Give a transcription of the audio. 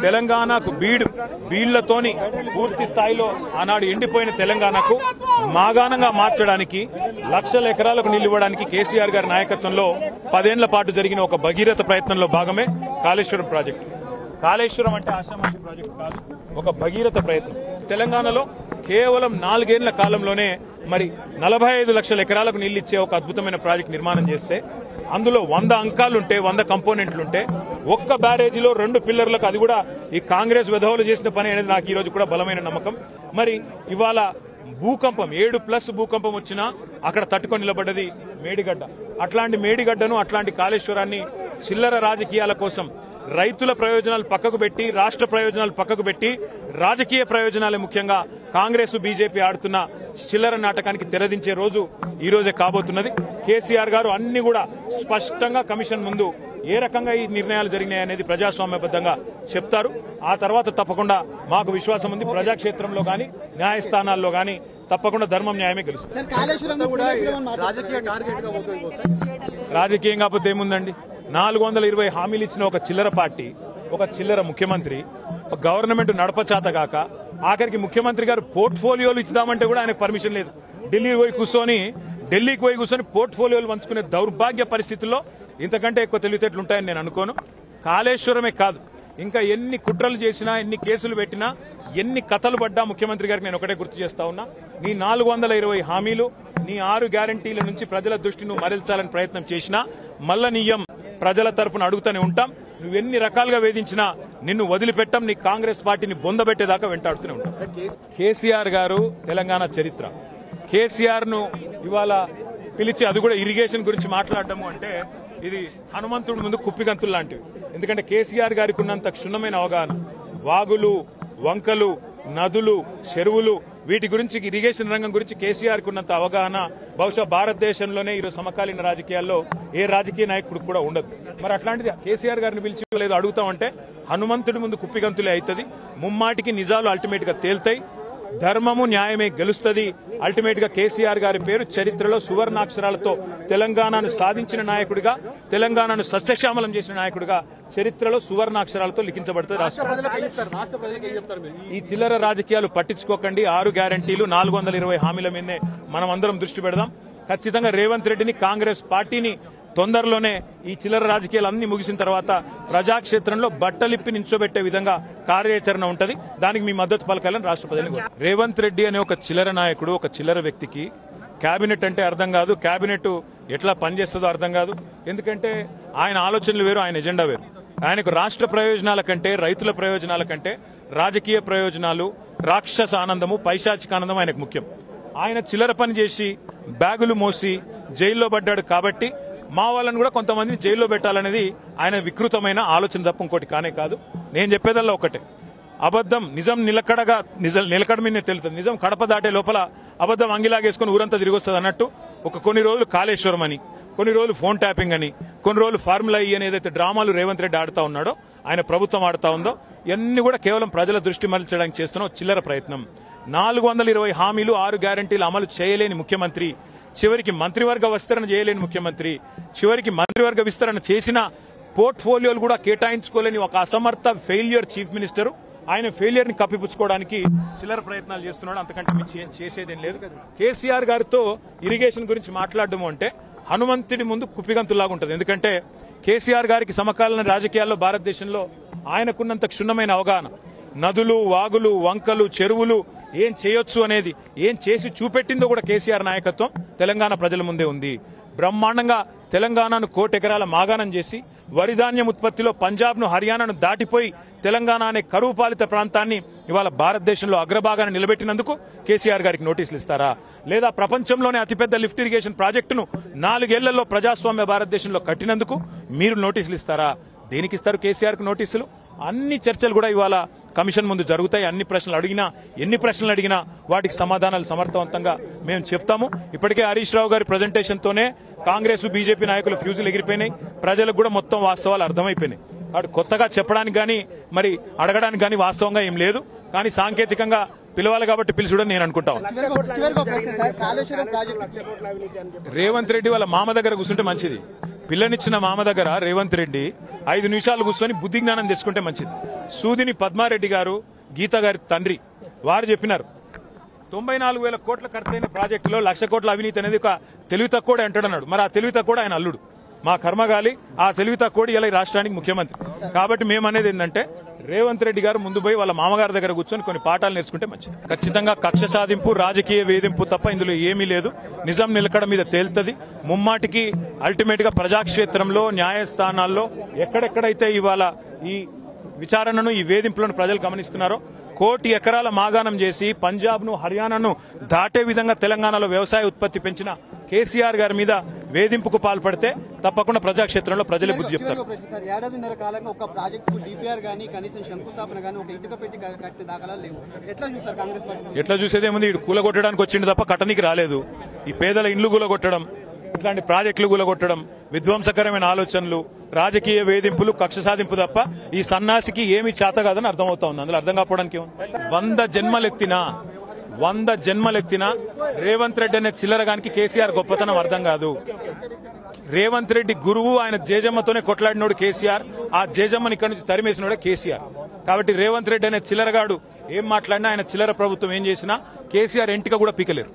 తెలంగాణకు బీళ్లతోని పూర్తి స్థాయిలో ఆనాడు ఎండిపోయిన తెలంగాణకు మాగాణంగా మార్చడానికి లక్షల ఎకరాలకు నీళ్లు ఇవ్వడానికి కేసీఆర్ గారి నాయకత్వంలో 10 ఏళ్ల పాటు జరిగిన ఒక భగీరథ ప్రయత్నంలో భాగమే కాళేశ్వరం ప్రాజెక్టు. కాళేశ్వరం అంటే ఆషామాషి ప్రాజెక్టు కాదు, ఒక భగీరథ ప్రయత్నం. తెలంగాణలో కేవలం 4 ఏళ్ల కాలంలోనే మరి 45 లక్షల ఎకరాలకు నీళ్లు ఇచ్చే ఒక అద్భుతమైన ప్రాజెక్టు నిర్మాణం చేస్తే అందులో 100 అంకాలుంటే 100 కంపోనెంట్లుంటే ఒక్క బ్యారేజీలో 2 పిల్లర్లకు, అది కూడా ఈ కాంగ్రెస్ విధవులు చేసిన పని అనేది నాకు ఈ రోజు కూడా బలమైన నమ్మకం. మరి ఇవాళ భూకంపం 7+ భూకంపం వచ్చినా అక్కడ తట్టుకొని నిలబడ్డది మేడిగడ్డ. అట్లాంటి మేడిగడ్డను, అట్లాంటి కాళేశ్వరాన్ని చిల్లర రాజకీయాల కోసం రైతుల ప్రయోజనాలు పక్కకు పెట్టి, రాష్ట్ర ప్రయోజనాలు పక్కకు పెట్టి, రాజకీయ ప్రయోజనాలే ముఖ్యంగా కాంగ్రెస్ బీజేపీ ఆడుతున్న చిల్లర నాటకానికి తెరదించే రోజు ఈ రోజే కాబోతున్నది. కేసీఆర్ గారు అన్ని కూడా స్పష్టంగా కమిషన్ ముందు ఏ రకంగా ఈ నిర్ణయాలు జరిగినాయనేది ప్రజాస్వామ్యబద్దంగా చెప్తారు. ఆ తర్వాత తప్పకుండా మాకు విశ్వాసం ఉంది, ప్రజాక్షేత్రంలో గాని న్యాయస్థానాల్లో గాని తప్పకుండా ధర్మం న్యాయమే గెలుస్తుంది. రాజకీయం కాకపోతే ఏముందండి? 420 హామీలు ఇచ్చిన ఒక చిల్లర పార్టీ, ఒక చిల్లర ముఖ్యమంత్రి, గవర్నమెంట్ నడపచాతగాక ఆఖరికి ముఖ్యమంత్రి గారు పోర్ట్ఫోలియోలు ఇచ్చుదామంటే కూడా ఆయనకు పర్మిషన్ లేదు. ఢిల్లీకి పోయి కూర్చొని పోర్ట్ఫోలియోలు పంచుకునే దౌర్భాగ్య పరిస్థితుల్లో ఇంతకంటే ఎక్కువ తెలివితేటలు ఉంటాయని నేను అనుకోను. కాళేశ్వరమే కాదు, ఇంకా ఎన్ని కుట్రలు చేసినా, ఎన్ని కేసులు పెట్టినా, ఎన్ని కథలు పడ్డా ముఖ్యమంత్రి గారికి నేను ఒకటే గుర్తు చేస్తా ఉన్నా, నీ 420 హామీలు, నీ 6 గ్యారంటీల నుంచి ప్రజల దృష్టిని మరల్చాలని ప్రయత్నం చేసినా మల్ల నియ్యం ప్రజల తరపున అడుగుతూనే ఉంటాం. నువ్వెన్ని రకాలుగా వేధించినా నిన్ను వదిలిపెట్టాం, నీ కాంగ్రెస్ పార్టీని బొందబెట్టేదాకా వెంటాడుతూనే ఉంటాం. కేసీఆర్ గారు తెలంగాణ చరిత్ర. కేసీఆర్ ను ఇవాళ పిలిచి అది కూడా ఇరిగేషన్ గురించి మాట్లాడటము అంటే ఇది హనుమంతుడి ముందు కుప్పిగంతులు లాంటివి. ఎందుకంటే కేసీఆర్ గారికి ఉన్నంత క్షుణ్ణమైన అవగాహన, వాగులు, వంకలు, నదులు, చెరువులు, వీటి గురించి, ఇరిగేషన్ రంగం గురించి కేసీఆర్ కు ఉన్నంత అవగాహన బహుశా భారతదేశంలోనే ఈరోజు సమకాలీన రాజకీయాల్లో ఏ రాజకీయ నాయకుడికి కూడా ఉండదు. మరి అట్లాంటిది కేసీఆర్ గారిని పిలిచి లేదు అడుగుతామంటే హనుమంతుడి ముందు కుప్పిగంతులే అవుతుంది. ముమ్మాటికి నిజాలు అల్టిమేట్ గా తేల్తాయి, ధర్మము న్యాయమే గెలుస్తుంది. అల్టిమేట్ గా కేసీఆర్ గారి పేరు చరిత్రలో సువర్ణాక్షరాలతో తెలంగాణను సాధించిన నాయకుడిగా, తెలంగాణను సస్యశ్యామలం చేసిన నాయకుడిగా చరిత్రలో సువర్ణాక్షరాలతో లిఖించబడుతుంది. ఈ చిల్లర రాజకీయాలు పట్టించుకోకండి. 6 గ్యారంటీలు, 420 హామీల మీదనే మనం అందరం దృష్టి పెడదాం. ఖచ్చితంగా రేవంత్ రెడ్డిని, కాంగ్రెస్ పార్టీని తొందరలోనే ఈ చిల్లర రాజకీయాలు అన్ని ముగిసిన తర్వాత ప్రజాక్షేత్రంలో బట్టలిప్పి నించోబెట్టే విధంగా కార్యాచరణ ఉంటది. దానికి మీ మద్దతు పలకాలని రాష్ట్ర ప్రజలు. రేవంత్ రెడ్డి అనే ఒక చిల్లర నాయకుడు, ఒక చిల్లర వ్యక్తికి కేబినెట్ అంటే అర్థం కాదు, కేబినెట్ ఎట్లా పనిచేస్తుందో అర్థం కాదు. ఎందుకంటే ఆయన ఆలోచనలు వేరు, ఆయన ఎజెండా వేరు. ఆయనకు రాష్ట్ర ప్రయోజనాల కంటే, రైతుల ప్రయోజనాల కంటే రాజకీయ ప్రయోజనాలు, రాక్షస ఆనందము, పైశాచిక ఆనందం ఆయనకు ముఖ్యం. ఆయన చిల్లర పని చేసి బ్యాగులు మోసి జైల్లో పడ్డాడు కాబట్టి మా వాళ్ళని కూడా కొంతమందిని జైల్లో పెట్టాలనేది ఆయన వికృతమైన ఆలోచన తప్ప ఇంకోటి కానే కాదు. నేను చెప్పేదల్లా ఒకటే, అబద్దం నిజం నిలకడ మీద తెలుస్తుంది. నిజం కడప దాటే లోపల అబద్దం అంగిలాగేసుకుని ఊరంతా తిరిగి వస్తుంది అన్నట్టు కొన్ని రోజులు కాళేశ్వరం అని, కొన్ని రోజులు ఫోన్ ట్యాపింగ్ అని, కొన్ని రోజులు ఫార్ములా ఈ అని ఏదైతే డ్రామాలు రేవంత్ రెడ్డి ఆడుతా ఉన్నాడో, ఆయన ప్రభుత్వం ఆడుతా ఉందో, ఇవన్నీ కూడా కేవలం ప్రజల దృష్టి మరల్చడానికి చేస్తున్న చిల్లర ప్రయత్నం. 420 హామీలు, 6 గ్యారంటీలు అమలు చేయలేని ముఖ్యమంత్రి, చివరికి మంత్రివర్గ విస్తరణ చేయలేని ముఖ్యమంత్రి, చివరికి మంత్రివర్గ విస్తరణ చేసిన పోర్ట్ఫోలియోలు కూడా కేటాయించుకోలేని ఒక అసమర్థ ఫెయిల్యూర్ చీఫ్ మినిస్టర్. ఆయన ఫెయిల్యూర్ ని కప్పిపుచ్చుకోవడానికి చిల్లర ప్రయత్నాలు చేస్తున్నాడు. అంతకంటే మించి చేసేదేం లేదు. కేసీఆర్ గారితో ఇరిగేషన్ గురించి మాట్లాడడం అంటే హనుమంతుడి ముందు కుప్పిగంతులాగా ఉంటుంది. ఎందుకంటే కేసీఆర్ గారికి సమకాలీన రాజకీయాల్లో భారతదేశంలో ఆయనకున్నంత క్షుణ్ణమైన అవగాహన, నదులు, వాగులు, వంకలు, చెరువులు ఏం చేయొచ్చు అనేది, ఏం చేసి చూపెట్టిందో కూడా కేసీఆర్ నాయకత్వం తెలంగాణ ప్రజల ముందే ఉంది. బ్రహ్మాండంగా తెలంగాణను 1 కోటి ఎకరాల మాగాణం చేసి, వరిధాన్యం ఉత్పత్తిలో పంజాబ్ను, హర్యానాను దాటిపోయి తెలంగాణ అనే కరువు పాలిత ప్రాంతాన్ని ఇవాళ భారతదేశంలో అగ్రభాగాన్ని నిలబెట్టినందుకు కేసీఆర్ గారికి నోటీసులు ఇస్తారా? లేదా ప్రపంచంలోనే అతిపెద్ద లిఫ్ట్ ఇరిగేషన్ ప్రాజెక్టును 4 ఏళ్లలో ప్రజాస్వామ్య భారతదేశంలో కట్టినందుకు మీరు నోటీసులు ఇస్తారా? దేనికి ఇస్తారు కేసీఆర్ కు నోటీసులు? అన్ని చర్చలు కూడా ఇవాళ కమిషన్ ముందు జరుగుతాయి. ఎన్ని ప్రశ్నలు అడిగినా వాటికి సమాధానాలు సమర్థవంతంగా మేము చెప్తాము. ఇప్పటికే హరీష్ రావు గారి ప్రజెంటేషన్ తోనే కాంగ్రెస్, బీజేపీ నాయకుల ఫ్యూజులు ఎగిరిపోయినాయి. ప్రజలకు కూడా మొత్తం వాస్తవాలు అర్థమైపోయినాయి. వాడు కొత్తగా చెప్పడానికి గానీ మరి అడగడానికి గానీ వాస్తవంగా ఏం లేదు. కానీ సాంకేతికంగా పిలవాలి కాబట్టి పిలుచుడని నేను అనుకుంటాను. రేవంత్ రెడ్డి వాళ్ళ మామ దగ్గర కూర్చుంటే మంచిది. పిల్లనిచ్చిన మామ దగ్గర రేవంత్ రెడ్డి 5 నిమిషాలు కూర్చొని బుద్ధి జ్ఞానం తెచ్చుకుంటే మంచిది. సూదిని పద్మారెడ్డి గారు, గీత గారి తండ్రి వారు చెప్పినారు 94,000 కోట్ల ఖర్చైన ప్రాజెక్టులో 1,00,000 కోట్ల అవినీతి అనేది ఒక తెలివి తక్కువ అంటాడన్నాడు. మరి ఆ తెలివి తక్కువ ఆయన అల్లుడు. మా కర్మగాలి ఆ తెలివి తక్కువ ఇలా ఈ రాష్ట్రానికి ముఖ్యమంత్రి. కాబట్టి మేము అనేది ఏంటంటే రేవంత్ రెడ్డి గారు ముందు పోయి వాళ్ళ మామగారి దగ్గర కూర్చొని కొన్ని పాఠాలు నేర్చుకుంటే మంచిది. ఖచ్చితంగా కక్ష సాధింపు, రాజకీయ వేధింపు తప్ప ఇందులో ఏమీ లేదు. నిజం నిలకడ మీద తేలుతుంది. ముమ్మాటికి అల్టిమేట్ గా ప్రజాక్షేత్రంలో, న్యాయస్థానాల్లో ఎక్కడెక్కడైతే ఇవాళ ఈ విచారణను, ఈ వేధింపులను ప్రజలు గమనిస్తున్నారో 1 కోటి ఎకరాల మాగాణం చేసి పంజాబ్ ను, హర్యానాను దాటే విధంగా తెలంగాణలో వ్యవసాయ ఉత్పత్తి పెంచిన కేసీఆర్ గారి మీద వేధింపుకు పాల్పడితే తప్పకుండా ప్రజాక్షేత్రంలో ప్రజలే బుద్ధి చెప్తారు. ఏడాదిన్నర కాలంగా ఒక ప్రాజెక్టు డిపిఆర్ గానీ, కనీసం శంకుస్థాపన గానీ, ఒక ఇటుక పెట్టి కట్టే దాఖలాలు లేవు. ఎట్లా చూస్తారు కాంగ్రెస్ పార్టీ? ఎట్లా చూసేదేముంది, ఇటు కూలగొట్టడానికి వచ్చింది తప్ప కట్టనికి రాలేదు. ఈ పేదల ఇండ్లు కూలగొట్టడం, ఇట్లాంటి ప్రాజెక్టులు కూలగొట్టడం, విధ్వంసకరమైన ఆలోచనలు, రాజకీయ వేధింపులు, కక్ష సాధింపు తప్ప ఈ సన్నాసికి ఏమి చేత కాదని అర్థమవుతా ఉంది. అందులో అర్థం కాకపోవడానికి 100 జన్మలెత్తినా రేవంత్ రెడ్డి అనే చిల్లరగానికి కేసీఆర్ గొప్పతనం అర్థం కాదు. రేవంత్ రెడ్డి గురువు, ఆయన జేజమ్మతోనే కొట్లాడినోడు కేసీఆర్. ఆ జేజమ్మని ఇక్కడి నుంచి తరిమేసినోడే కేసీఆర్. కాబట్టి రేవంత్ రెడ్డి అనే చిల్లరగాడు ఏం మాట్లాడినా, ఆయన చిల్లర ప్రభుత్వం ఏం చేసినా కేసీఆర్ ఎంటిక కూడా పీకలేరు.